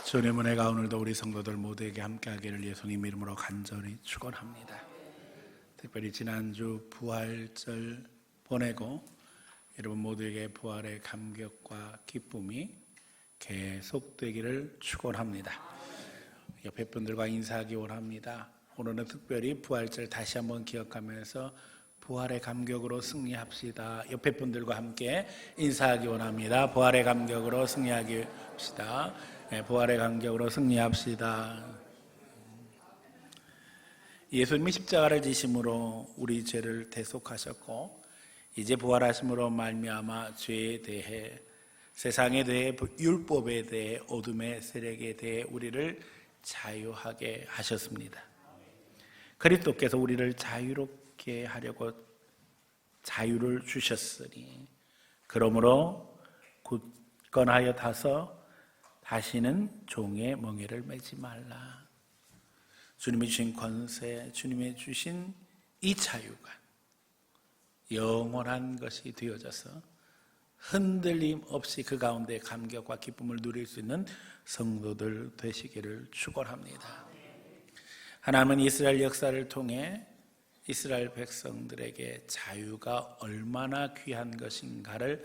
주님의 은혜가 오늘도 우리 성도들 모두에게 함께하기를 예수님 이름으로 간절히 축원합니다. 특별히 지난주 부활절 보내고 여러분 모두에게 부활의 감격과 기쁨이 계속되기를 축원합니다. 옆에 분들과 인사하기 원합니다. 오늘은 특별히 부활절 다시 한번 기억하면서 부활의 감격으로 승리합시다. 옆에 분들과 함께 인사하기 원합니다. 부활의 감격으로 승리하기 합시다. 부활의 감격으로 승리합시다. 예수님이 십자가를 지심으로 우리 죄를 대속하셨고 이제 부활하심으로 말미암아 죄에 대해, 세상에 대해, 율법에 대해, 어둠의 세력에 대해 우리를 자유하게 하셨습니다. 그리스도께서 우리를 자유롭게 하려고 자유를 주셨으니 그러므로 굳건하여 타서 다시는 종의 멍에를 매지 말라. 주님이 주신 권세, 주님이 주신 이 자유가 영원한 것이 되어져서 흔들림 없이 그 가운데 감격과 기쁨을 누릴 수 있는 성도들 되시기를 축원합니다. 하나님은 이스라엘 역사를 통해 이스라엘 백성들에게 자유가 얼마나 귀한 것인가를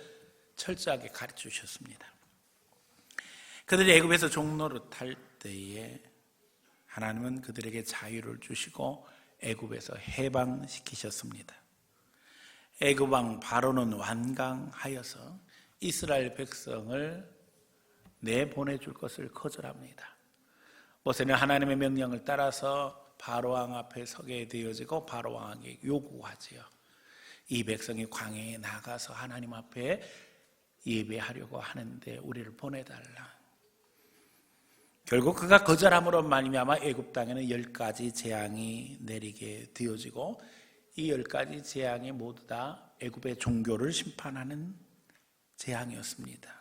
철저하게 가르쳐 주셨습니다. 그들이 애굽에서 종노릇할 때에 하나님은 그들에게 자유를 주시고 애굽에서 해방시키셨습니다. 애굽 왕 바로는 완강하여서 이스라엘 백성을 내보내줄 것을 거절합니다. 모세는 하나님의 명령을 따라서 바로 왕 앞에 서게 되어지고 바로 왕에게 요구하지요. 이 백성이 광야에 나가서 하나님 앞에 예배하려고 하는데 우리를 보내달라. 결국 그가 거절함으로 말미암아 애굽 땅에는 10가지 재앙이 내리게 되어지고 이 10가지 재앙이 모두 다 애굽의 종교를 심판하는 재앙이었습니다.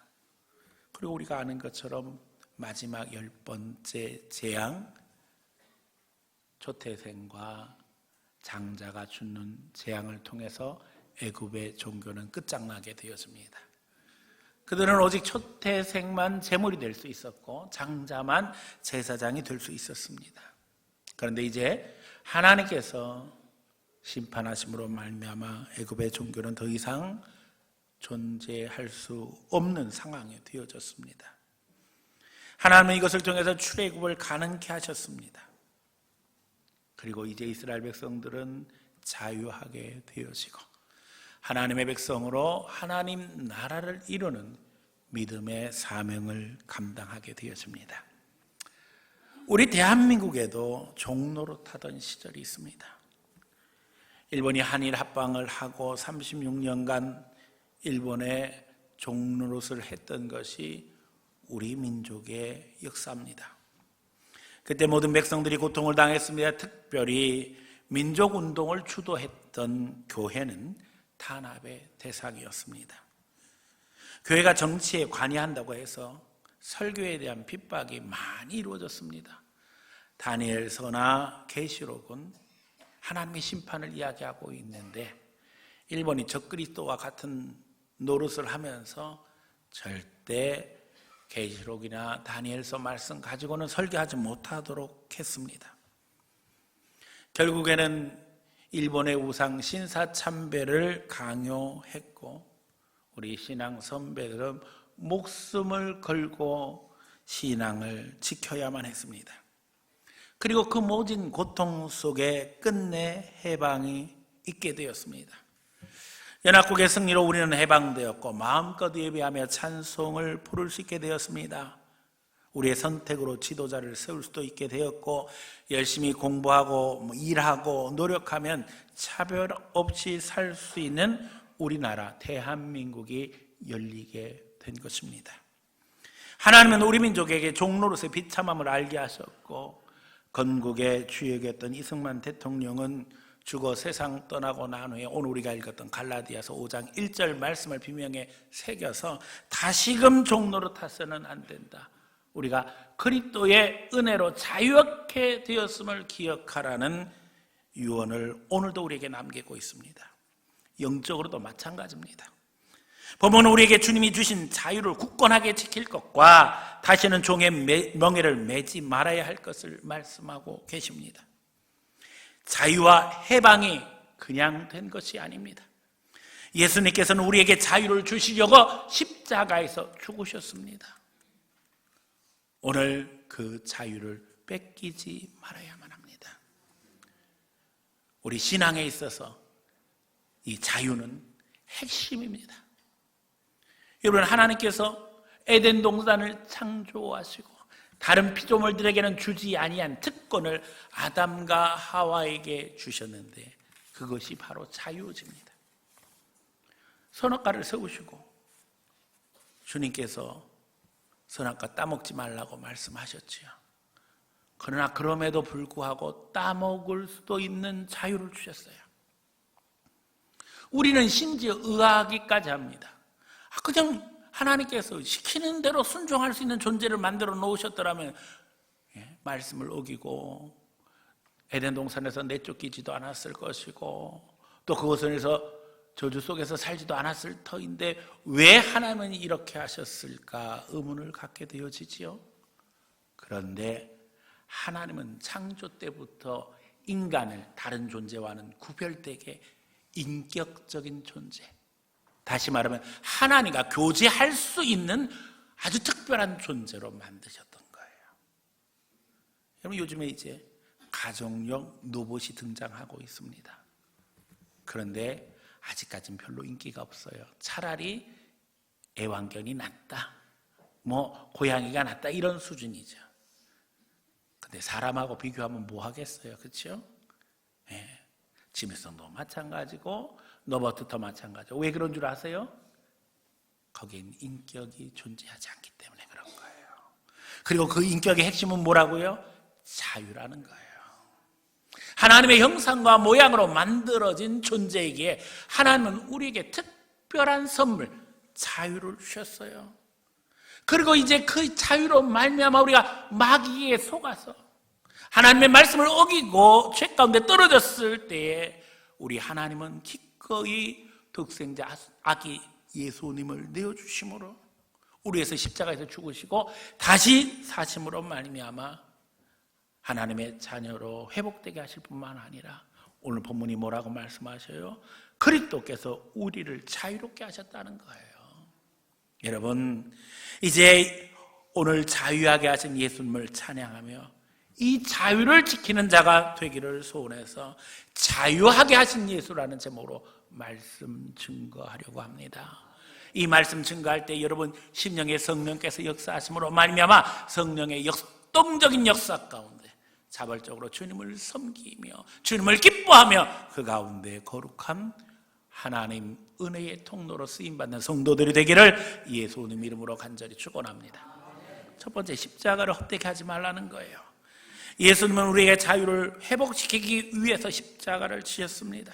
그리고 우리가 아는 것처럼 마지막 10번째 재앙, 초태생과 장자가 죽는 재앙을 통해서 애굽의 종교는 끝장나게 되었습니다. 그들은 오직 초태생만 제물이 될 수 있었고 장자만 제사장이 될 수 있었습니다. 그런데 이제 하나님께서 심판하심으로 말미암아 애굽의 종교는 더 이상 존재할 수 없는 상황이 되어졌습니다. 하나님은 이것을 통해서 출애굽을 가능케 하셨습니다. 그리고 이제 이스라엘 백성들은 자유하게 되어지고 하나님의 백성으로 하나님 나라를 이루는 믿음의 사명을 감당하게 되었습니다. 우리 대한민국에도 종노릇하던 시절이 있습니다. 일본이 한일 합방을 하고 36년간 일본에 종노릇을 했던 것이 우리 민족의 역사입니다. 그때 모든 백성들이 고통을 당했습니다. 특별히 민족운동을 주도했던 교회는 탄압의 대상이었습니다. 교회가 정치에 관여한다고 해서 설교에 대한 핍박이 많이 이루어졌습니다. 다니엘서나 계시록은 하나님의 심판을 이야기하고 있는데 일본이 적그리스도와 같은 노릇을 하면서 절대 계시록이나 다니엘서 말씀 가지고는 설교하지 못하도록 했습니다. 결국에는 일본의 우상 신사참배를 강요했고 우리 신앙 선배들은 목숨을 걸고 신앙을 지켜야만 했습니다. 그리고 그 모진 고통 속에 끝내 해방이 있게 되었습니다. 연합국의 승리로 우리는 해방되었고 마음껏 예배하며 찬송을 부를 수 있게 되었습니다. 우리의 선택으로 지도자를 세울 수도 있게 되었고 열심히 공부하고 일하고 노력하면 차별 없이 살 수 있는 우리나라 대한민국이 열리게 된 것입니다. 하나님은 우리 민족에게 종노릇의 비참함을 알게 하셨고 건국의 주역이었던 이승만 대통령은 죽어 세상 떠나고 난 후에 오늘 우리가 읽었던 갈라디아서 5장 1절 말씀을 비명에 새겨서 다시금 종노릇해서는 안 된다. 우리가 그리스도의 은혜로 자유케 되었음을 기억하라는 유언을 오늘도 우리에게 남기고 있습니다. 영적으로도 마찬가지입니다. 본문은 우리에게 주님이 주신 자유를 굳건하게 지킬 것과 다시는 종의 명예를 매지 말아야 할 것을 말씀하고 계십니다. 자유와 해방이 그냥 된 것이 아닙니다. 예수님께서는 우리에게 자유를 주시려고 십자가에서 죽으셨습니다. 오늘 그 자유를 뺏기지 말아야만 합니다. 우리 신앙에 있어서 이 자유는 핵심입니다. 여러분, 하나님께서 에덴 동산을 창조하시고 다른 피조물들에게는 주지 아니한 특권을 아담과 하와에게 주셨는데 그것이 바로 자유입니다. 선악과를 세우시고 주님께서 선악과 따먹지 말라고 말씀하셨지요. 그러나 그럼에도 불구하고 따먹을 수도 있는 자유를 주셨어요. 우리는 심지어 의아하기까지 합니다. 그냥 하나님께서 시키는 대로 순종할 수 있는 존재를 만들어 놓으셨더라면 말씀을 어기고 에덴 동산에서 내쫓기지도 않았을 것이고 또 그곳에서 저주 속에서 살지도 않았을 터인데 왜 하나님은 이렇게 하셨을까 의문을 갖게 되어지지요. 그런데 하나님은 창조 때부터 인간을 다른 존재와는 구별되게 인격적인 존재, 다시 말하면 하나님과 교제할 수 있는 아주 특별한 존재로 만드셨던 거예요. 여러분, 요즘에 이제 가정용 로봇이 등장하고 있습니다. 그런데 아직까지는 별로 인기가 없어요. 차라리 애완견이 낫다, 고양이가 낫다, 이런 수준이죠. 근데 사람하고 비교하면 뭐 하겠어요, 그렇죠? 짐승도 마찬가지고 로봇도 마찬가지고. 왜 그런 줄 아세요? 거기엔 인격이 존재하지 않기 때문에 그런 거예요. 그리고 그 인격의 핵심은 뭐라고요? 자유라는 거예요. 하나님의 형상과 모양으로 만들어진 존재이기에 하나님은 우리에게 특별한 선물, 자유를 주셨어요. 그리고 이제 그 자유로 말미암아 우리가 마귀에 속아서 하나님의 말씀을 어기고 죄 가운데 떨어졌을 때에 우리 하나님은 기꺼이 독생자 아기 예수님을 내어주심으로 우리에서 십자가에서 죽으시고 다시 사심으로 말미암아 하나님의 자녀로 회복되게 하실 뿐만 아니라 오늘 본문이 뭐라고 말씀하셔요? 그리스도께서 우리를 자유롭게 하셨다는 거예요. 여러분, 이제 오늘 자유하게 하신 예수님을 찬양하며 이 자유를 지키는 자가 되기를 소원해서 자유하게 하신 예수라는 제목으로 말씀 증거하려고 합니다. 이 말씀 증거할 때 여러분, 심령의 성령께서 역사하심으로 말미암아 성령의 역동적인 역사 가운데 자발적으로 주님을 섬기며 주님을 기뻐하며 그 가운데 거룩한 하나님 은혜의 통로로 쓰임받는 성도들이 되기를 예수님 이름으로 간절히 축원합니다. 첫 번째, 십자가를 헛되게 하지 말라는 거예요. 예수님은 우리의 자유를 회복시키기 위해서 십자가를 지셨습니다.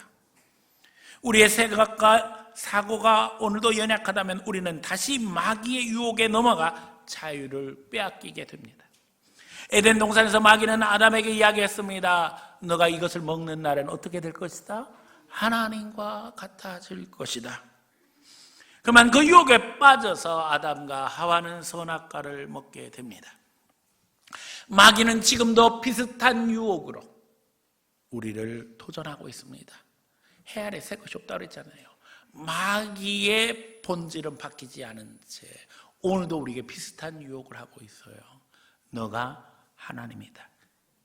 우리의 생각과 사고가 오늘도 연약하다면 우리는 다시 마귀의 유혹에 넘어가 자유를 빼앗기게 됩니다. 에덴 동산에서 마귀는 아담에게 이야기했습니다. 너가 이것을 먹는 날엔 어떻게 될 것이다? 하나님과 같아질 것이다. 그만 그 유혹에 빠져서 아담과 하와는 선악과를 먹게 됩니다. 마귀는 지금도 비슷한 유혹으로 우리를 도전하고 있습니다. 해 아래 새 것이 없다고 그랬잖아요. 마귀의 본질은 바뀌지 않은 채 오늘도 우리에게 비슷한 유혹을 하고 있어요. 너가 하나님이다.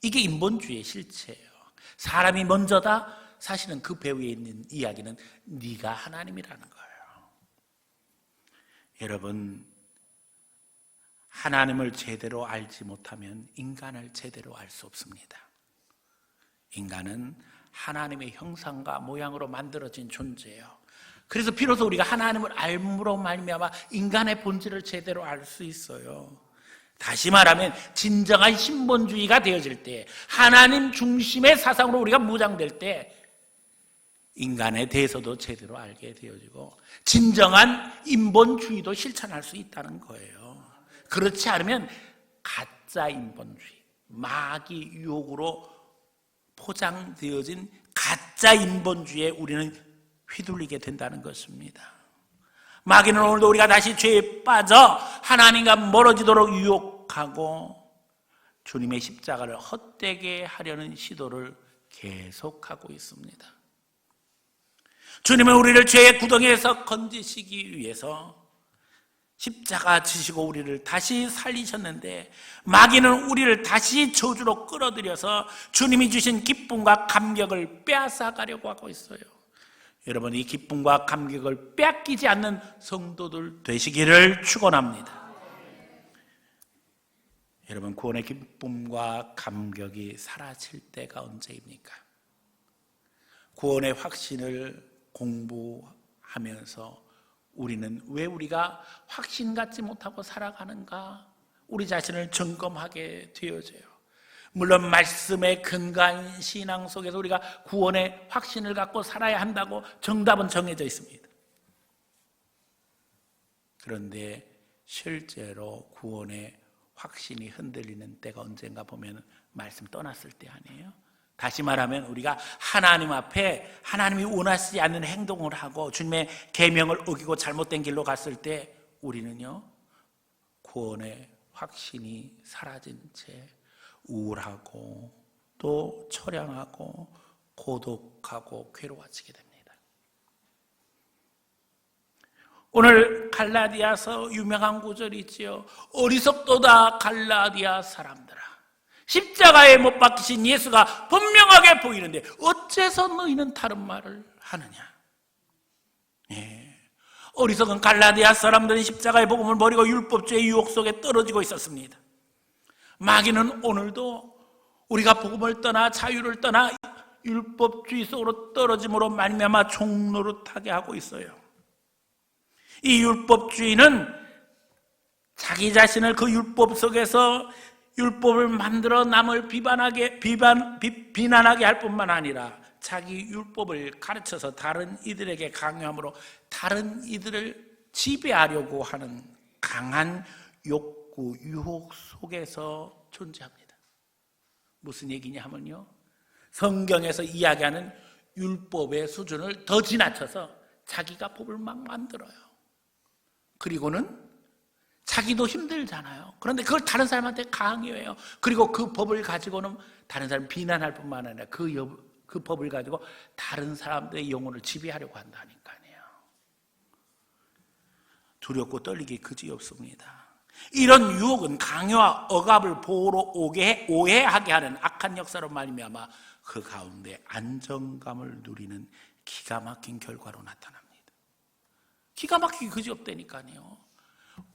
이게 인본주의의 실체예요. 사람이 먼저다. 사실은 그 배후에 있는 이야기는 네가 하나님이라는 거예요. 여러분, 하나님을 제대로 알지 못하면 인간을 제대로 알 수 없습니다. 인간은 하나님의 형상과 모양으로 만들어진 존재예요. 그래서 비로소 우리가 하나님을 알므로 말미암아 인간의 본질을 제대로 알 수 있어요. 다시 말하면 진정한 신본주의가 되어질 때, 하나님 중심의 사상으로 우리가 무장될 때 인간에 대해서도 제대로 알게 되어지고 진정한 인본주의도 실천할 수 있다는 거예요. 그렇지 않으면 가짜 인본주의, 마귀 유혹으로 포장되어진 가짜 인본주의에 우리는 휘둘리게 된다는 것입니다. 마귀는 오늘도 우리가 다시 죄에 빠져 하나님과 멀어지도록 유혹하고 주님의 십자가를 헛되게 하려는 시도를 계속하고 있습니다. 주님은 우리를 죄의 구덩이에서 건지시기 위해서 십자가 지시고 우리를 다시 살리셨는데, 마귀는 우리를 다시 저주로 끌어들여서 주님이 주신 기쁨과 감격을 빼앗아가려고 하고 있어요. 여러분, 이 기쁨과 감격을 빼앗기지 않는 성도들 되시기를 축원합니다. 여러분, 구원의 기쁨과 감격이 사라질 때가 언제입니까? 구원의 확신을 공부하면서 우리는 왜 우리가 확신 갖지 못하고 살아가는가? 우리 자신을 점검하게 되어져요. 물론 말씀의 근간 신앙 속에서 우리가 구원의 확신을 갖고 살아야 한다고 정답은 정해져 있습니다. 그런데 실제로 구원의 확신이 흔들리는 때가 언젠가 보면 말씀 떠났을 때 아니에요? 다시 말하면 우리가 하나님 앞에 하나님이 원하시지 않는 행동을 하고 주님의 계명을 어기고 잘못된 길로 갔을 때 우리는요, 구원의 확신이 사라진 채 우울하고 또 처량하고 고독하고 괴로워지게 됩니다. 오늘 갈라디아서 유명한 구절이 있지요. 어리석도다 갈라디아 사람들아, 십자가에 못 박히신 예수가 분명하게 보이는데 어째서 너희는 다른 말을 하느냐. 어리석은 갈라디아 사람들은 십자가의 복음을 버리고 율법주의 유혹 속에 떨어지고 있었습니다. 마귀는 오늘도 우리가 복음을 떠나 자유를 떠나 율법주의 속으로 떨어짐으로 말미암아 종노릇하게 하고 있어요. 이 율법주의는 자기 자신을 그 율법 속에서 율법을 만들어 남을 비난하게 할 뿐만 아니라 자기 율법을 가르쳐서 다른 이들에게 강요함으로 다른 이들을 지배하려고 하는 강한 욕구, 유혹 속에서 존재합니다. 무슨 얘기냐 하면요, 성경에서 이야기하는 율법의 수준을 더 지나쳐서 자기가 법을 막 만들어요. 그리고는 자기도 힘들잖아요. 그런데 그걸 다른 사람한테 강요해요. 그리고 그 법을 가지고는 다른 사람 비난할 뿐만 아니라 그 법을 가지고 다른 사람들의 영혼을 지배하려고 한다니까요. 두렵고 떨리기 그지없습니다. 이런 유혹은 강요와 억압을 보호로 오해하게 하는 악한 역사로 말미암아 그 가운데 안정감을 누리는 기가 막힌 결과로 나타납니다. 기가 막히기 그지없다니까요.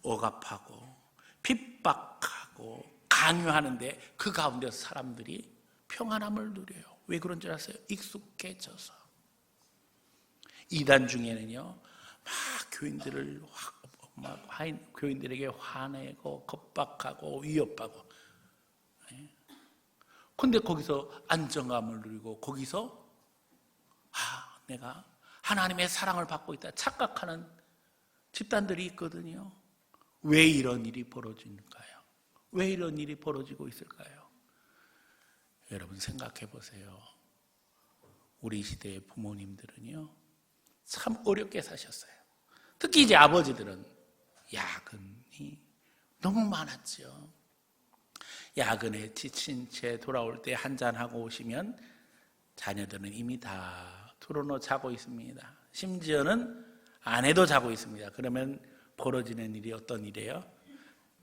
억압하고 핍박하고 강요하는데 그 가운데서 사람들이 평안함을 누려요. 왜 그런 줄 아세요? 익숙해져서. 이단 중에는요, 막 교인들에게 화내고 겁박하고 위협하고. 근데 거기서 안정감을 누리고 거기서 내가 하나님의 사랑을 받고 있다 착각하는 집단들이 있거든요. 왜 이런 일이 벌어지는가요? 왜 이런 일이 벌어지고 있을까요? 여러분 생각해 보세요. 우리 시대의 부모님들은요, 참 어렵게 사셨어요. 특히 이제 아버지들은 야근이 너무 많았죠. 야근에 지친 채 돌아올 때 한잔하고 오시면 자녀들은 이미 다 틀어놓고 자고 있습니다. 심지어는 아내도 자고 있습니다. 그러면 벌어지는 일이 어떤 일이에요?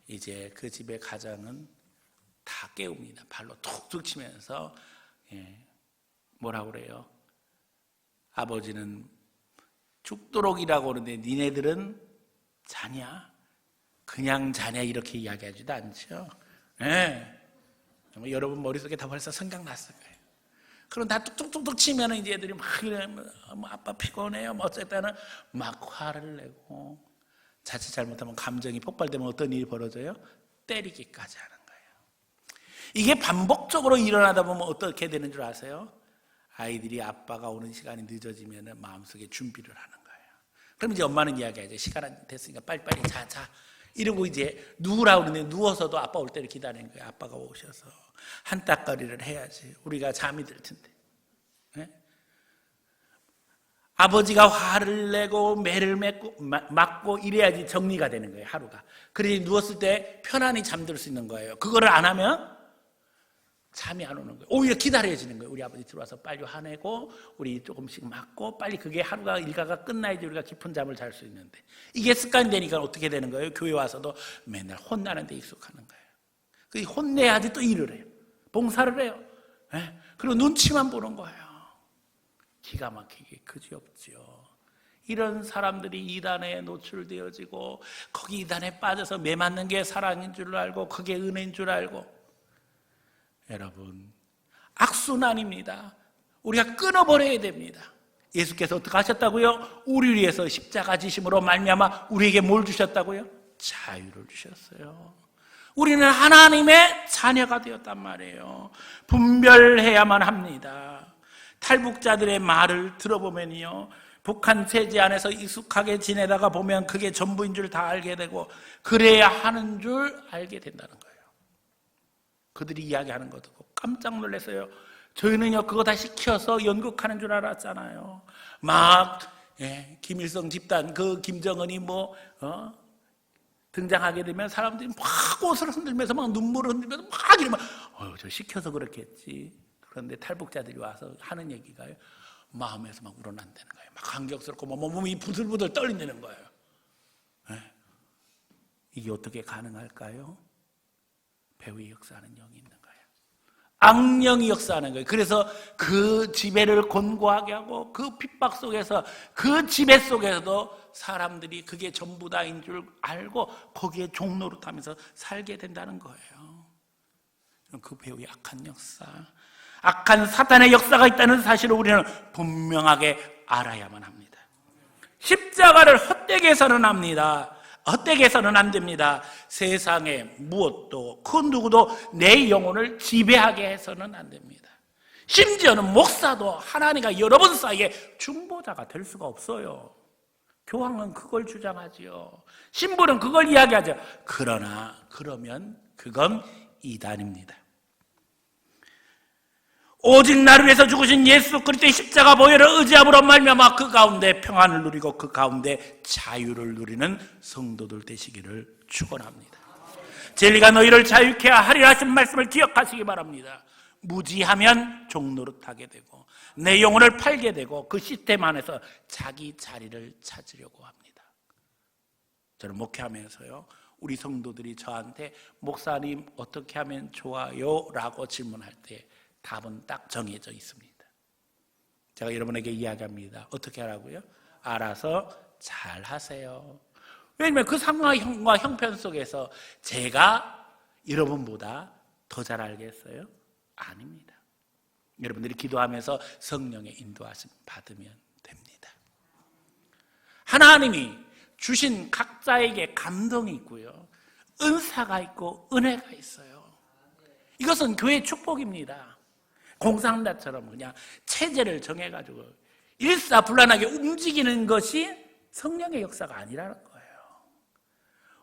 이제 그 집의 가장은 다 깨웁니다. 발로 툭툭 치면서 뭐라고 그래요? 아버지는 죽도록 일하고 그러는데 니네들은 자냐? 그냥 자냐? 이렇게 이야기하지도 않죠. 여러분 머릿속에 다 벌써 생각났을 거예요. 그럼 다 뚝뚝뚝뚝 치면 이제 애들이 막 이래, 아빠 피곤해요. 어쨌든 막 화를 내고 자칫 잘못하면 감정이 폭발되면 어떤 일이 벌어져요? 때리기까지 하는 거예요. 이게 반복적으로 일어나다 보면 어떻게 되는 줄 아세요? 아이들이 아빠가 오는 시간이 늦어지면 마음속에 준비를 하는 거예요. 그럼 이제 엄마는 이야기하죠. 시간 됐으니까 빨리빨리 자. 이러고 이제 누우라고 그러는데 누워서도 아빠 올 때를 기다리는 거예요. 아빠가 오셔서 한따거리를 해야지 우리가 잠이 들 텐데. 아버지가 화를 내고 매를 맞고 이래야지 정리가 되는 거예요, 하루가. 그래야 누웠을 때 편안히 잠들 수 있는 거예요. 그거를 안 하면 잠이 안 오는 거예요. 오히려 기다려지는 거예요. 우리 아버지 들어와서 빨리 화내고 우리 조금씩 맞고 빨리 그게 하루가 일과가 끝나야지 우리가 깊은 잠을 잘 수 있는데, 이게 습관이 되니까 어떻게 되는 거예요? 교회 와서도 맨날 혼나는 데 익숙하는 거예요. 그 혼내야지 또 일을 해요. 봉사를 해요. 그리고 눈치만 보는 거예요. 기가 막히게 그지없죠. 이런 사람들이 이단에 노출되어지고 거기 이단에 빠져서 매 맞는 게 사랑인 줄 알고 그게 은혜인 줄 알고, 여러분 악순환입니다. 우리가 끊어버려야 됩니다. 예수께서 어떻게 하셨다고요? 우리 위해서 십자가 지심으로 말미암아 우리에게 뭘 주셨다고요? 자유를 주셨어요. 우리는 하나님의 자녀가 되었단 말이에요. 분별해야만 합니다. 탈북자들의 말을 들어보면요, 북한 체제 안에서 익숙하게 지내다가 보면 그게 전부인 줄 다 알게 되고 그래야 하는 줄 알게 된다는 거예요. 그들이 이야기하는 거 듣고 깜짝 놀랐어요. 저희는요 그거 다 시켜서 연극하는 줄 알았잖아요. 막 김일성 집단, 그 김정은이 등장하게 되면 사람들이 막 옷을 흔들면서 막 눈물을 흔들면서 막 이러면 저 시켜서 그렇겠지. 그런데 탈북자들이 와서 하는 얘기가요, 마음에서 막 우러난다는 거예요. 막 감격스럽고 몸이 부들부들 떨린다는 거예요. 이게 어떻게 가능할까요? 배후의 역사하는 영이 있는 거예요. 악령이 역사하는 거예요. 그래서 그 지배를 곤고하게 하고 그 핍박 속에서, 그 지배 속에서도 사람들이 그게 전부 다인 줄 알고 거기에 종노릇하면서 살게 된다는 거예요. 그 배후의 악한 역사, 악한 사탄의 역사가 있다는 사실을 우리는 분명하게 알아야만 합니다. 십자가를 헛되게 해서는 합니다. 헛되게 해서는 안 됩니다. 세상에 무엇도 그 누구도 내 영혼을 지배하게 해서는 안 됩니다. 심지어는 목사도 하나님과 여러분 사이에 중보자가 될 수가 없어요. 교황은 그걸 주장하지요. 신부는 그걸 이야기하죠. 그러면 그건 이단입니다. 오직 나를 위해서 죽으신 예수 그리스도의 십자가 보혈을 의지함으로 말미암아 그 가운데 평안을 누리고 그 가운데 자유를 누리는 성도들 되시기를 축원합니다. 진리가 너희를 자유케 하리라 하신 말씀을 기억하시기 바랍니다. 무지하면 종노릇하게 되고 내 영혼을 팔게 되고 그 시스템 안에서 자기 자리를 찾으려고 합니다. 저는 목회하면서요, 우리 성도들이 저한테 목사님 어떻게 하면 좋아요? 라고 질문할 때 답은 딱 정해져 있습니다. 제가 여러분에게 이야기합니다. 어떻게 하라고요? 알아서 잘 하세요. 왜냐하면 그 상황과 형편 속에서 제가 여러분보다 더 잘 알겠어요? 아닙니다. 여러분들이 기도하면서 성령의 인도하심 받으면 됩니다. 하나님이 주신 각자에게 감동이 있고요, 은사가 있고 은혜가 있어요. 이것은 교회의 축복입니다. 공산당처럼 그냥 체제를 정해가지고 일사불란하게 움직이는 것이 성령의 역사가 아니라는 거예요.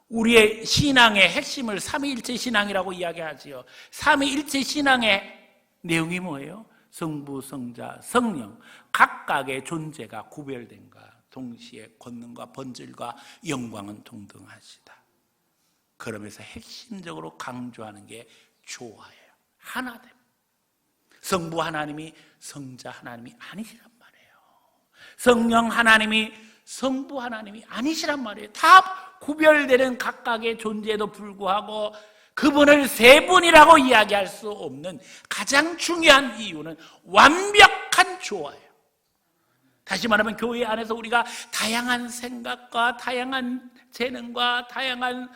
우리의 신앙의 핵심을 삼위일체 신앙이라고 이야기하지요. 삼위일체 신앙의 내용이 뭐예요? 성부, 성자, 성령 각각의 존재가 구별된과 동시에 권능과 본질과 영광은 동등하시다. 그러면서 핵심적으로 강조하는 게 조화예요. 하나됨. 성부 하나님이 성자 하나님이 아니시란 말이에요. 성령 하나님이 성부 하나님이 아니시란 말이에요. 다 구별되는 각각의 존재에도 불구하고 그분을 세 분이라고 이야기할 수 없는 가장 중요한 이유는 완벽한 조화예요. 다시 말하면 교회 안에서 우리가 다양한 생각과 다양한 재능과 다양한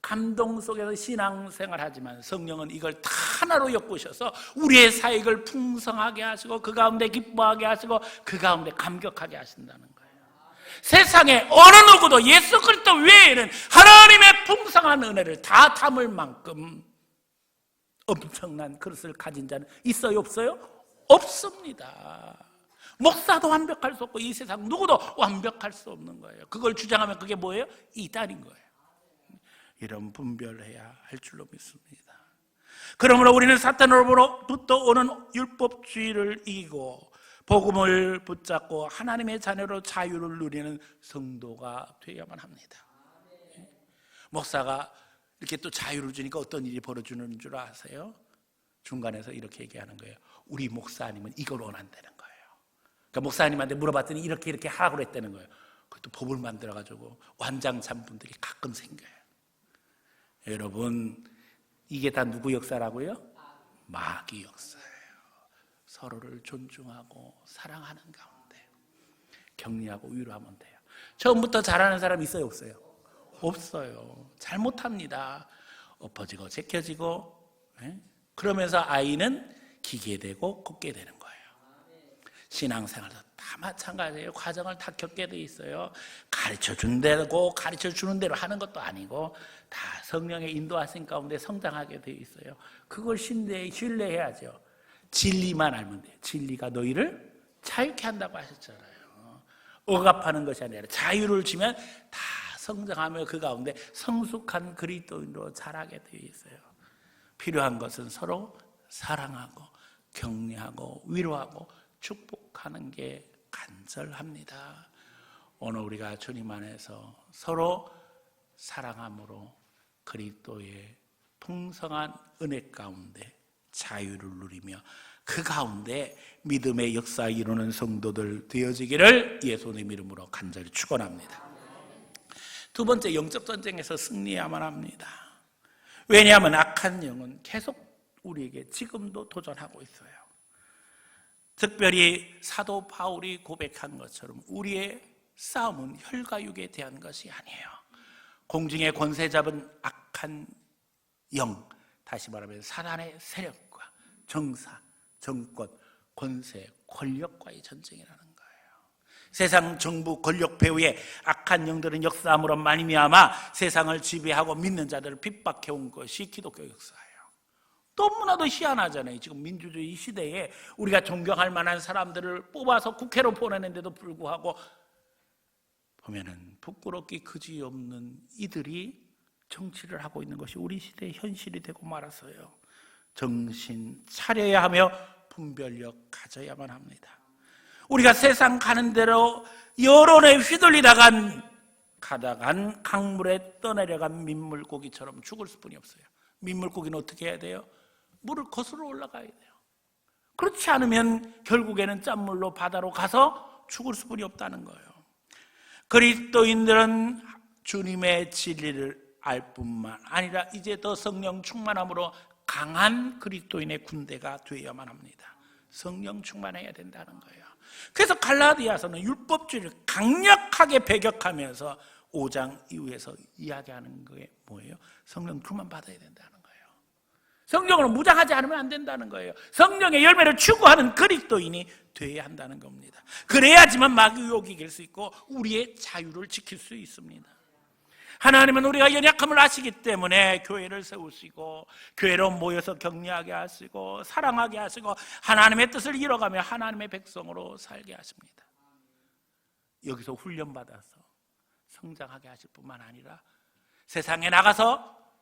감동 속에서 신앙생활 하지만 성령은 이걸 다 하나로 엮으셔서 우리의 사역을 풍성하게 하시고 그 가운데 기뻐하게 하시고 그 가운데 감격하게 하신다는 거예요. 세상에 어느 누구도 예수 그리스도 외에는 하나님의 풍성한 은혜를 다 담을 만큼 엄청난 그릇을 가진 자는 있어요, 없어요? 없습니다. 목사도 완벽할 수 없고 이 세상 누구도 완벽할 수 없는 거예요. 그걸 주장하면 그게 뭐예요? 이단인 거예요. 이런 분별해야 할 줄로 믿습니다. 그러므로 우리는 사탄으로부터 오는 율법주의를 이기고 복음을 붙잡고 하나님의 자녀로 자유를 누리는 성도가 되어야만 합니다. 목사가 이렇게 또 자유를 주니까 어떤 일이 벌어지는 줄 아세요? 중간에서 이렇게 얘기하는 거예요. 우리 목사님은 이걸 원한다는 거예요. 그러니까 목사님한테 물어봤더니 이렇게 하라고 그랬다는 거예요. 그것도 법을 만들어가지고 완장찬 분들이 가끔 생겨요. 여러분, 이게 다 누구 역사라고요? 마귀 역사예요. 서로를 존중하고 사랑하는 가운데 격려하고 위로하면 돼요. 처음부터 잘하는 사람 있어요, 없어요? 없어요. 잘못합니다. 엎어지고 제껴지고, 그러면서 아이는 기계되고 걷게 되는 거예요. 신앙생활도 다 마찬가지예요. 과정을 다 겪게 돼 있어요. 가르쳐준 대로 가르쳐주는 대로 하는 것도 아니고 다 성령의 인도하심 가운데 성장하게 돼 있어요. 그걸 신뢰해야죠. 진리만 알면 돼요. 진리가 너희를 자유케 한다고 하셨잖아요. 억압하는 것이 아니라 자유를 주면 다 성장하며 그 가운데 성숙한 그리스도인으로 자라게 되어 있어요. 필요한 것은 서로 사랑하고 격려하고 위로하고 축복하는 게 간절합니다. 오늘 우리가 주님 안에서 서로 사랑함으로 그리스도의 풍성한 은혜 가운데 자유를 누리며 그 가운데 믿음의 역사 이루는 성도들 되어지기를 예수님 이름으로 간절히 축원합니다. 두 번째, 영적 전쟁에서 승리해야만 합니다. 왜냐하면 악한 영은 계속 우리에게 지금도 도전하고 있어요. 특별히 사도 바울이 고백한 것처럼 우리의 싸움은 혈과 육에 대한 것이 아니에요. 공중의 권세 잡은 악한 영, 다시 말하면 사단의 세력과 정사, 정권, 권세, 권력과의 전쟁이라는 거예요. 세상 정부 권력 배후에 악한 영들은 역사함으로 말미암아 세상을 지배하고 믿는 자들을 핍박해온 것이 기독교 역사예요. 너무나도 희한하잖아요. 지금 민주주의 시대에 우리가 존경할 만한 사람들을 뽑아서 국회로 보내는데도 불구하고 보면은 부끄럽기 그지없는 이들이 정치를 하고 있는 것이 우리 시대의 현실이 되고 말았어요. 정신 차려야 하며 분별력 가져야만 합니다. 우리가 세상 가는 대로 여론에 휘둘리다간 가다간 강물에 떠내려간 민물고기처럼 죽을 수뿐이 없어요. 민물고기는 어떻게 해야 돼요? 물을 거슬러 올라가야 돼요. 그렇지 않으면 결국에는 짠물로 바다로 가서 죽을 수뿐이 없다는 거예요. 그리스도인들은 주님의 진리를 알 뿐만 아니라 이제 더 성령 충만함으로 강한 그리스도인의 군대가 되어야만 합니다. 성령 충만해야 된다는 거예요. 그래서 갈라디아서는 율법주의를 강력하게 배격하면서 5장 이후에서 이야기하는 게 뭐예요? 성령 충만 받아야 된다는 거예요. 성령으로 무장하지 않으면 안 된다는 거예요. 성령의 열매를 추구하는 그리스도인이 되어야 한다는 겁니다. 그래야지만 마귀 유혹이 이길 수 있고 우리의 자유를 지킬 수 있습니다. 하나님은 우리가 연약함을 아시기 때문에 교회를 세우시고 교회로 모여서 격려하게 하시고 사랑하게 하시고 하나님의 뜻을 이뤄가며 하나님의 백성으로 살게 하십니다. 여기서 훈련받아서 성장하게 하실 뿐만 아니라 세상에 나가서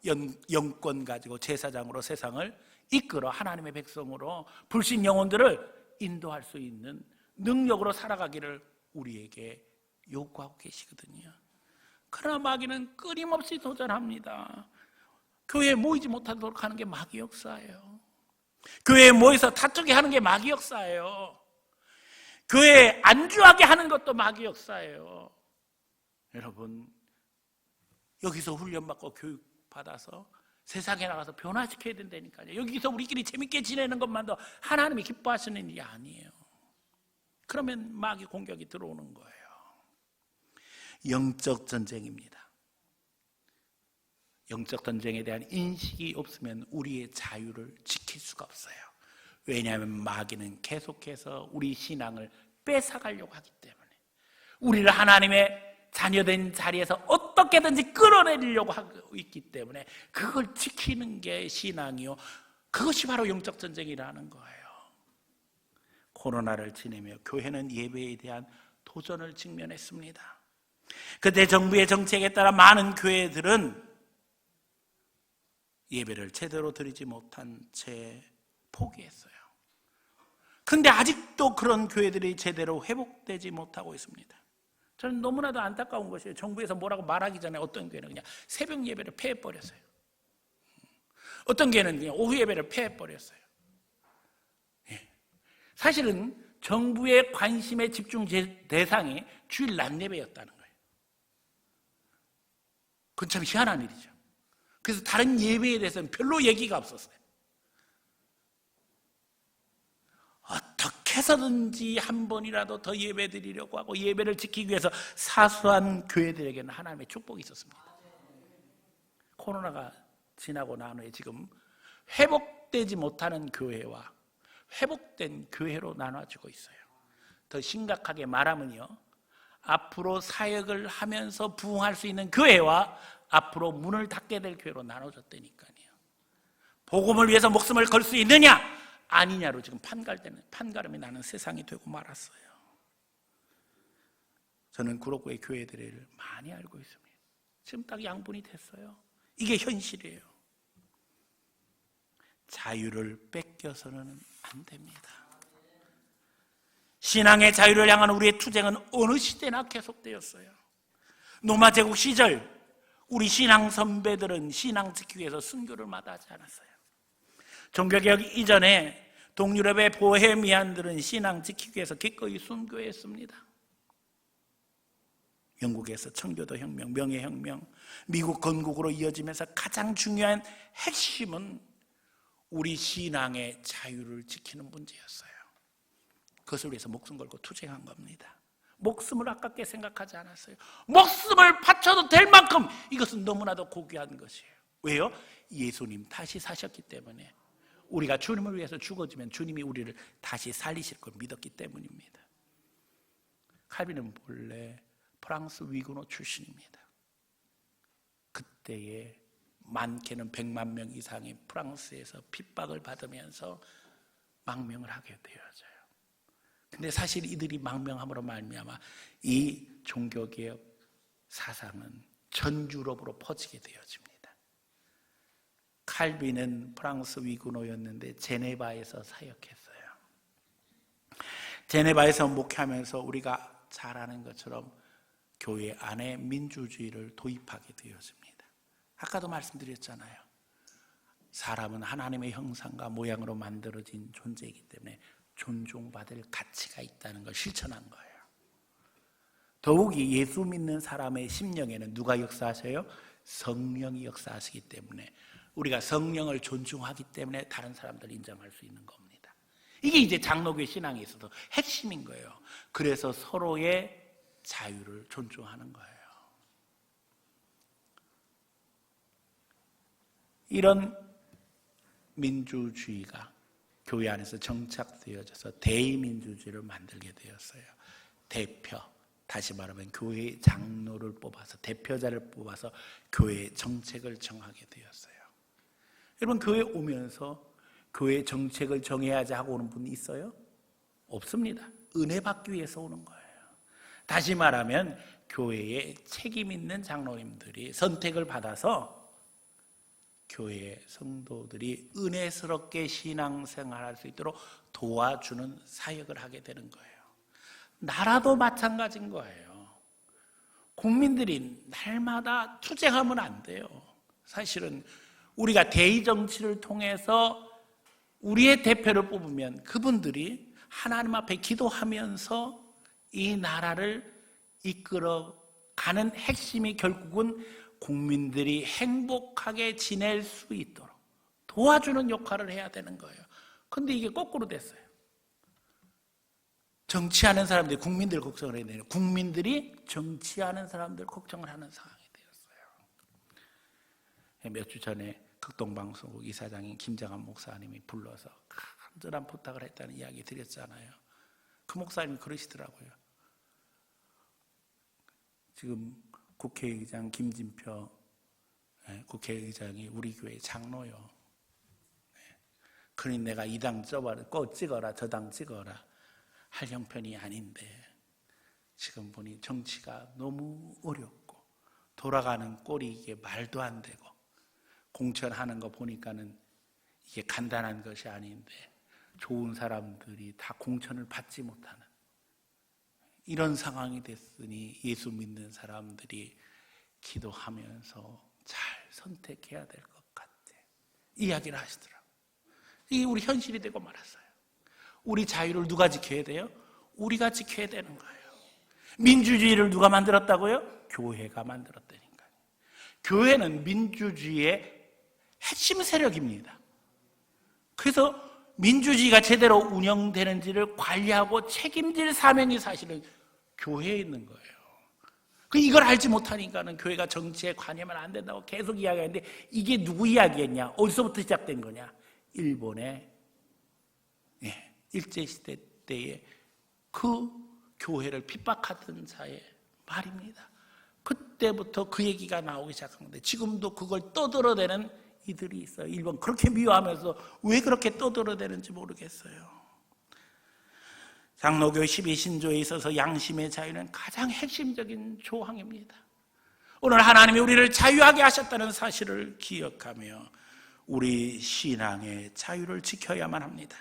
영권 가지고 제사장으로 세상을 이끌어 하나님의 백성으로 불신 영혼들을 인도할 수 있는 능력으로 살아가기를 우리에게 요구하고 계시거든요. 그러나 마귀는 끊임없이 도전합니다. 교회에 모이지 못하도록 하는 게 마귀 역사예요. 교회에 모여서 다투게 하는 게 마귀 역사예요. 교회에 안주하게 하는 것도 마귀 역사예요. 여러분, 여기서 훈련받고 교육받아서 세상에 나가서 변화시켜야 된다니까요. 여기서 우리끼리 재밌게 지내는 것만도 하나님이 기뻐하시는 일이 아니에요. 그러면 마귀 공격이 들어오는 거예요. 영적 전쟁입니다. 영적 전쟁에 대한 인식이 없으면 우리의 자유를 지킬 수가 없어요. 왜냐하면 마귀는 계속해서 우리 신앙을 뺏어가려고 하기 때문에 우리를 하나님의 자녀된 자리에서 어떻게든지 끌어내리려고 하고 있기 때문에 그걸 지키는 게 신앙이요, 그것이 바로 영적 전쟁이라는 거예요. 코로나를 지내며 교회는 예배에 대한 도전을 직면했습니다. 그때 정부의 정책에 따라 많은 교회들은 예배를 제대로 드리지 못한 채 포기했어요. 근데 아직도 그런 교회들이 제대로 회복되지 못하고 있습니다. 저는 너무나도 안타까운 것이에요. 정부에서 뭐라고 말하기 전에 어떤 교회는 그냥 새벽 예배를 폐해버렸어요. 어떤 교회는 그냥 오후 예배를 폐해버렸어요. 사실은 정부의 관심의 집중 대상이 주일 낮 예배였다는 거예요. 그건 참 희한한 일이죠. 그래서 다른 예배에 대해서는 별로 얘기가 없었어요. 어떻게 해서든지 한 번이라도 더 예배 드리려고 하고 예배를 지키기 위해서 사수한 교회들에게는 하나님의 축복이 있었습니다. 코로나가 지나고 난 후에 지금 회복되지 못하는 교회와 회복된 교회로 나눠지고 있어요. 더 심각하게 말하면요, 앞으로 사역을 하면서 부흥할 수 있는 교회와 앞으로 문을 닫게 될 교회로 나눠졌다니까요. 복음을 위해서 목숨을 걸 수 있느냐 아니냐로 지금 판가름이 나는 세상이 되고 말았어요. 저는 구로구의 교회들을 많이 알고 있습니다. 지금 딱 양분이 됐어요. 이게 현실이에요. 자유를 뺏겨서는 안 됩니다. 신앙의 자유를 향한 우리의 투쟁은 어느 시대나 계속되었어요. 로마 제국 시절 우리 신앙 선배들은 신앙 지키기 위해서 순교를 마다하지 않았어요. 종교개혁 이전에 동유럽의 보헤미안들은 신앙 지키기 위해서 기꺼이 순교했습니다. 영국에서 청교도 혁명, 명예혁명, 미국 건국으로 이어지면서 가장 중요한 핵심은 우리 신앙의 자유를 지키는 문제였어요. 그것을 위해서 목숨 걸고 투쟁한 겁니다. 목숨을 아깝게 생각하지 않았어요. 목숨을 바쳐도 될 만큼 이것은 너무나도 고귀한 것이에요. 왜요? 예수님 다시 사셨기 때문에, 우리가 주님을 위해서 죽어지면 주님이 우리를 다시 살리실 걸 믿었기 때문입니다. 칼빈은 본래 프랑스 위군호 출신입니다. 그때에 많게는 100만 명 이상이 프랑스에서 핍박을 받으면서 망명을 하게 되어져요. 근데 사실 이들이 망명함으로 말미암아 이 종교개혁 사상은 전 유럽으로 퍼지게 되어집니다. 칼빈은 프랑스 위군호였는데 제네바에서 사역했어요. 제네바에서 목회하면서 우리가 잘 아는 것처럼 교회 안에 민주주의를 도입하게 되어집니다. 아까도 말씀드렸잖아요. 사람은 하나님의 형상과 모양으로 만들어진 존재이기 때문에 존중받을 가치가 있다는 걸 실천한 거예요. 더욱이 예수 믿는 사람의 심령에는 누가 역사하셔요? 성령이 역사하시기 때문에 우리가 성령을 존중하기 때문에 다른 사람들을 인정할 수 있는 겁니다. 이게 이제 장로교의 신앙에 있어서 핵심인 거예요. 그래서 서로의 자유를 존중하는 거예요. 이런 민주주의가 교회 안에서 정착되어져서 대의민주주의를 만들게 되었어요. 대표, 다시 말하면 교회의 장로를 뽑아서, 대표자를 뽑아서 교회의 정책을 정하게 되었어요. 여러분, 교회에 오면서 교회의 정책을 정해야지 하고 오는 분이 있어요? 없습니다. 은혜 받기 위해서 오는 거예요. 다시 말하면 교회에 책임 있는 장로님들이 선택을 받아서 교회의 성도들이 은혜스럽게 신앙생활할 수 있도록 도와주는 사역을 하게 되는 거예요. 나라도 마찬가지인 거예요. 국민들이 날마다 투쟁하면 안 돼요. 사실은 우리가 대의정치를 통해서 우리의 대표를 뽑으면 그분들이 하나님 앞에 기도하면서 이 나라를 이끌어가는 핵심이 결국은 국민들이 행복하게 지낼 수 있도록 도와주는 역할을 해야 되는 거예요. 그런데 이게 거꾸로 됐어요. 정치하는 사람들이 국민들 걱정을 해야 되는, 국민들이 정치하는 사람들 걱정을 하는 상황이 되었어요. 몇 주 전에 극동방송국 이사장인 김정한 목사님이 불러서 간절한 부탁을 했다는 이야기 드렸잖아요. 그 목사님이 그러시더라고요. 지금 국회의장 김진표 국회의장이 우리 교회 장로요. 그러니 내가 이 당 찍어라 저 당 찍어라 할 형편이 아닌데 지금 보니 정치가 너무 어렵고 돌아가는 꼴이 이게 말도 안 되고 공천하는 거 보니까는 이게 간단한 것이 아닌데 좋은 사람들이 다 공천을 받지 못하는 이런 상황이 됐으니 예수 믿는 사람들이 기도하면서 잘 선택해야 될 것 같아 이야기를 하시더라고요. 이게 우리 현실이 되고 말았어요. 우리 자유를 누가 지켜야 돼요? 우리가 지켜야 되는 거예요. 민주주의를 누가 만들었다고요? 교회가 만들었다니까요. 교회는 민주주의의 핵심 세력입니다. 그래서 민주주의가 제대로 운영되는지를 관리하고 책임질 사명이 사실은 교회에 있는 거예요. 이걸 알지 못하니까는 교회가 정치에 관여하면 안 된다고 계속 이야기하는데 이게 누구 이야기였냐? 어디서부터 시작된 거냐? 일본의 일제시대 때에 그 교회를 핍박하던 자의 말입니다. 그때부터 그 얘기가 나오기 시작한 건데 지금도 그걸 떠들어대는 이들이 있어요. 일본 그렇게 미워하면서 왜 그렇게 떠들어대는지 모르겠어요. 장로교 12신조에 있어서 양심의 자유는 가장 핵심적인 조항입니다. 오늘 하나님이 우리를 자유하게 하셨다는 사실을 기억하며 우리 신앙의 자유를 지켜야만 합니다.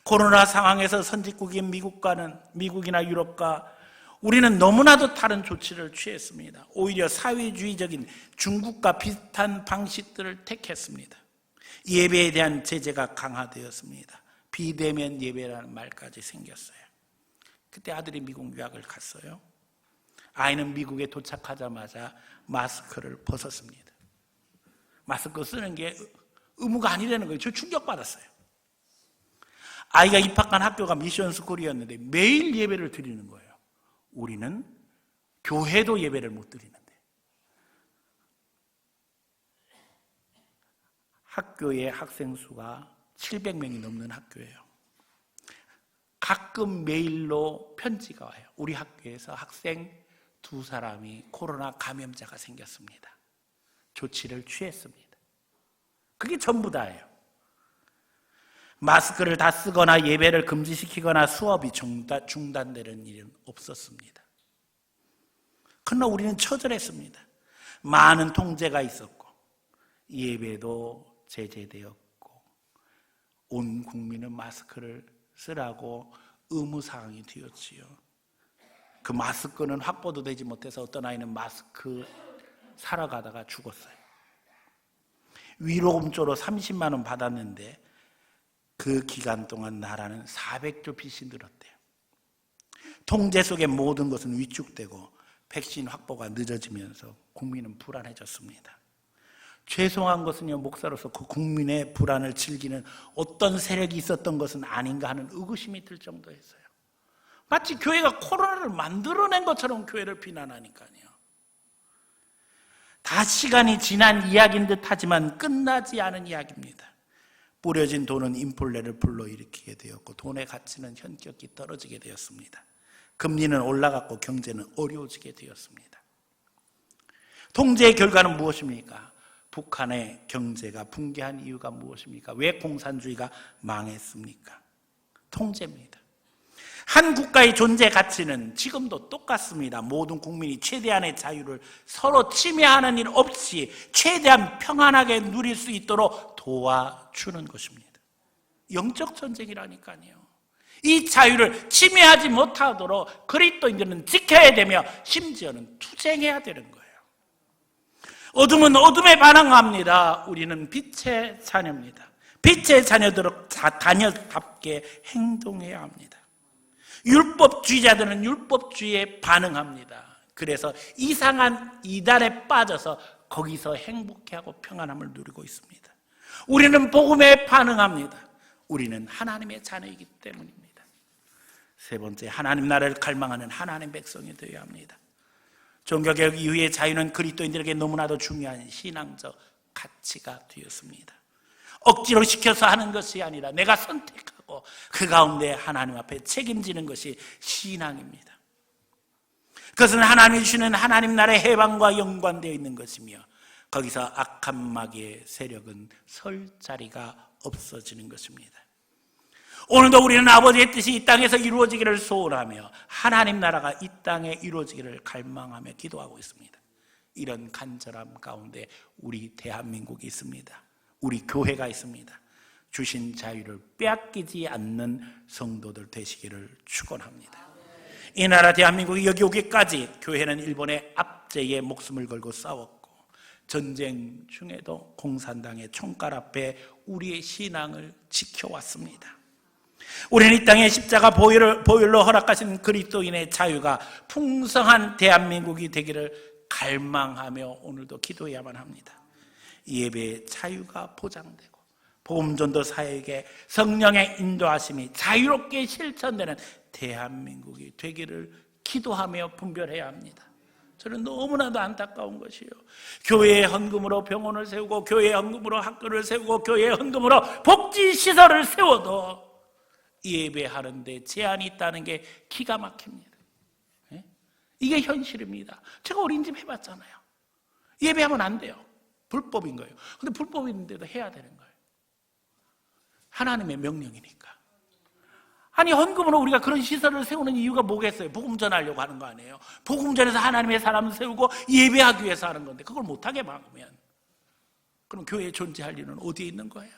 코로나 상황에서 선진국인 미국이나 유럽과 우리는 너무나도 다른 조치를 취했습니다. 오히려 사회주의적인 중국과 비슷한 방식들을 택했습니다. 예배에 대한 제재가 강화되었습니다. 비대면 예배라는 말까지 생겼어요. 그때 아들이 미국 유학을 갔어요. 아이는 미국에 도착하자마자 마스크를 벗었습니다. 마스크 쓰는 게 의무가 아니라는 거예요. 저 충격받았어요. 아이가 입학한 학교가 미션 스쿨이었는데 매일 예배를 드리는 거예요. 우리는 교회도 예배를 못 드리는데 학교의 학생 수가 700명이 넘는 학교예요. 가끔 메일로 편지가 와요. 우리 학교에서 학생 2사람이 코로나 감염자가 생겼습니다. 조치를 취했습니다. 그게 전부 다예요. 마스크를 다 쓰거나 예배를 금지시키거나 수업이 중단되는 일은 없었습니다. 그러나 우리는 처절했습니다. 많은 통제가 있었고 예배도 제재되었고 온 국민은 마스크를 쓰라고 의무사항이 되었지요. 그 마스크는 확보도 되지 못해서 어떤 아이는 마스크 사러 가다가 죽었어요. 위로금조로 30만 원 받았는데 그 기간 동안 나라는 400조 빚이 늘었대요. 통제 속의 모든 것은 위축되고 백신 확보가 늦어지면서 국민은 불안해졌습니다. 죄송한 것은요, 목사로서 그 국민의 불안을 즐기는 어떤 세력이 있었던 것은 아닌가 하는 의구심이 들 정도였어요. 마치 교회가 코로나를 만들어낸 것처럼 교회를 비난하니까요. 다 시간이 지난 이야기인 듯 하지만 끝나지 않은 이야기입니다. 뿌려진 돈은 인플레를 불러일으키게 되었고 돈의 가치는 현격히 떨어지게 되었습니다. 금리는 올라갔고 경제는 어려워지게 되었습니다. 통제의 결과는 무엇입니까? 북한의 경제가 붕괴한 이유가 무엇입니까? 왜 공산주의가 망했습니까? 통제입니다. 한 국가의 존재 가치는 지금도 똑같습니다. 모든 국민이 최대한의 자유를 서로 침해하는 일 없이 최대한 평안하게 누릴 수 있도록 도와주는 것입니다. 영적 전쟁이라니까요. 이 자유를 침해하지 못하도록 그리스도인들은 지켜야 되며 심지어는 투쟁해야 되는 거예요. 어둠은 어둠에 반응합니다. 우리는 빛의 자녀입니다. 빛의 자녀답게 행동해야 합니다. 율법주의자들은 율법주의에 반응합니다. 그래서 이상한 이단에 빠져서 거기서 행복해하고 평안함을 누리고 있습니다. 우리는 복음에 반응합니다. 우리는 하나님의 자녀이기 때문입니다. 세 번째, 하나님 나라를 갈망하는 하나님 백성이 되어야 합니다. 종교개혁 이후의 자유는 그리스도인들에게 너무나도 중요한 신앙적 가치가 되었습니다. 억지로 시켜서 하는 것이 아니라 내가 선택하고 그 가운데 하나님 앞에 책임지는 것이 신앙입니다. 그것은 하나님이 주시는 하나님 나라의 해방과 연관되어 있는 것이며 거기서 악한 마귀의 세력은 설 자리가 없어지는 것입니다. 오늘도 우리는 아버지의 뜻이 이 땅에서 이루어지기를 소원하며 하나님 나라가 이 땅에 이루어지기를 갈망하며 기도하고 있습니다. 이런 간절함 가운데 우리 대한민국이 있습니다. 우리 교회가 있습니다. 주신 자유를 빼앗기지 않는 성도들 되시기를 축원합니다. 이 나라 대한민국이 여기 오기까지 교회는 일본의 압제에 목숨을 걸고 싸웠고, 전쟁 중에도 공산당의 총칼 앞에 우리의 신앙을 지켜왔습니다. 우리는 이 땅에 십자가 보혈로 허락하신 그리스도인의 자유가 풍성한 대한민국이 되기를 갈망하며 오늘도 기도해야만 합니다. 이 예배의 자유가 보장되고 복음전도 사역에 성령의 인도하심이 자유롭게 실천되는 대한민국이 되기를 기도하며 분별해야 합니다. 저는 너무나도 안타까운 것이요, 교회의 헌금으로 병원을 세우고 교회의 헌금으로 학교를 세우고 교회의 헌금으로 복지시설을 세워도 예배하는데 제한이 있다는 게 기가 막힙니다. 이게 현실입니다. 제가 어린이집 해봤잖아요. 예배하면 안 돼요. 불법인 거예요. 근데 불법인데도 해야 되는 거예요. 하나님의 명령이니까. 아니, 헌금으로 우리가 그런 시설을 세우는 이유가 뭐겠어요? 복음 전하려고 하는 거 아니에요? 복음 전해서 하나님의 사람을 세우고 예배하기 위해서 하는 건데, 그걸 못하게 막으면 그럼 교회에 존재할 이유는 어디에 있는 거예요?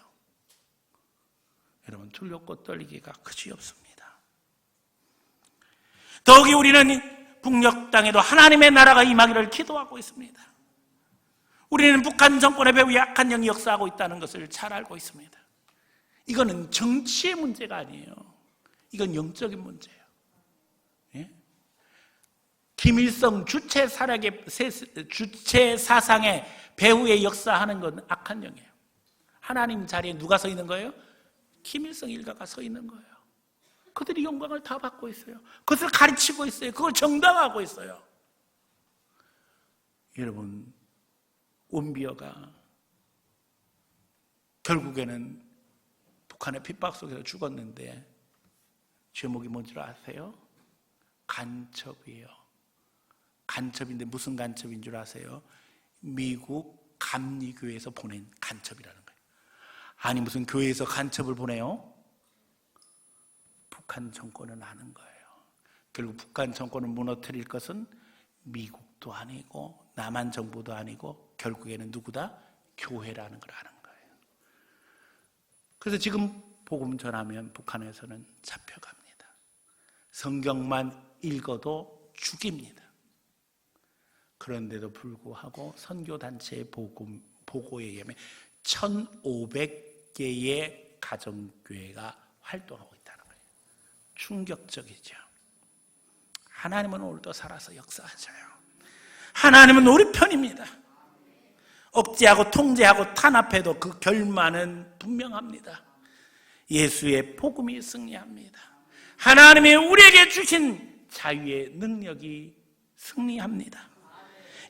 여러분, 두렵고 떨리기가 그지없습니다. 더욱이 우리는 북녘 땅에도 하나님의 나라가 임하기를 기도하고 있습니다. 우리는 북한 정권의 배후 약한 영이 역사하고 있다는 것을 잘 알고 있습니다. 이거는 정치의 문제가 아니에요. 이건 영적인 문제예요. 예? 김일성 주체 사상의 배후에 역사하는 건 악한 영이에요. 하나님 자리에 누가 서 있는 거예요? 김일성 일가가 서 있는 거예요. 그들이 영광을 다 받고 있어요. 그것을 가르치고 있어요. 그걸 정당화하고 있어요. 여러분, 원비어가 결국에는 북한의 핍박 속에서 죽었는데 제목이 뭔지 아세요? 간첩이에요. 간첩인데 무슨 간첩인 줄 아세요? 미국 감리교회에서 보낸 간첩이라는 거예요. 아니, 무슨 교회에서 간첩을 보내요? 북한 정권은 아는 거예요. 결국 북한 정권을 무너뜨릴 것은 미국도 아니고 남한 정부도 아니고 결국에는 누구다? 교회라는 걸 아는 거예요. 그래서 지금 복음 전하면 북한에서는 잡혀갑니다. 성경만 읽어도 죽입니다. 그런데도 불구하고 선교단체의 보고에 의하면 1,500개의 가정교회가 활동하고 있다는 거예요. 충격적이죠. 하나님은 오늘도 살아서 역사하셔요. 하나님은 우리 편입니다. 억제하고 통제하고 탄압해도 그 결말은 분명합니다. 예수의 복음이 승리합니다. 하나님이 우리에게 주신 자유의 능력이 승리합니다.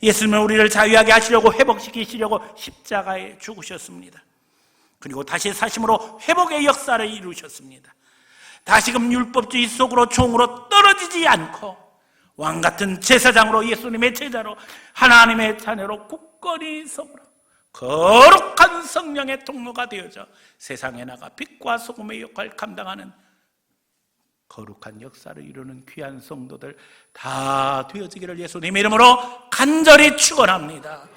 예수님은 우리를 자유하게 하시려고, 회복시키시려고 십자가에 죽으셨습니다. 그리고 다시 사심으로 회복의 역사를 이루셨습니다. 다시금 율법주의 속으로 종으로 떨어지지 않고 왕같은 제사장으로, 예수님의 제자로, 하나님의 자녀로 굳건히 서므로 거룩한 성령의 통로가 되어져 세상에 나가 빛과 소금의 역할을 감당하는 거룩한 역사를 이루는 귀한 성도들 다 되어지기를 예수님의 이름으로 간절히 축원합니다.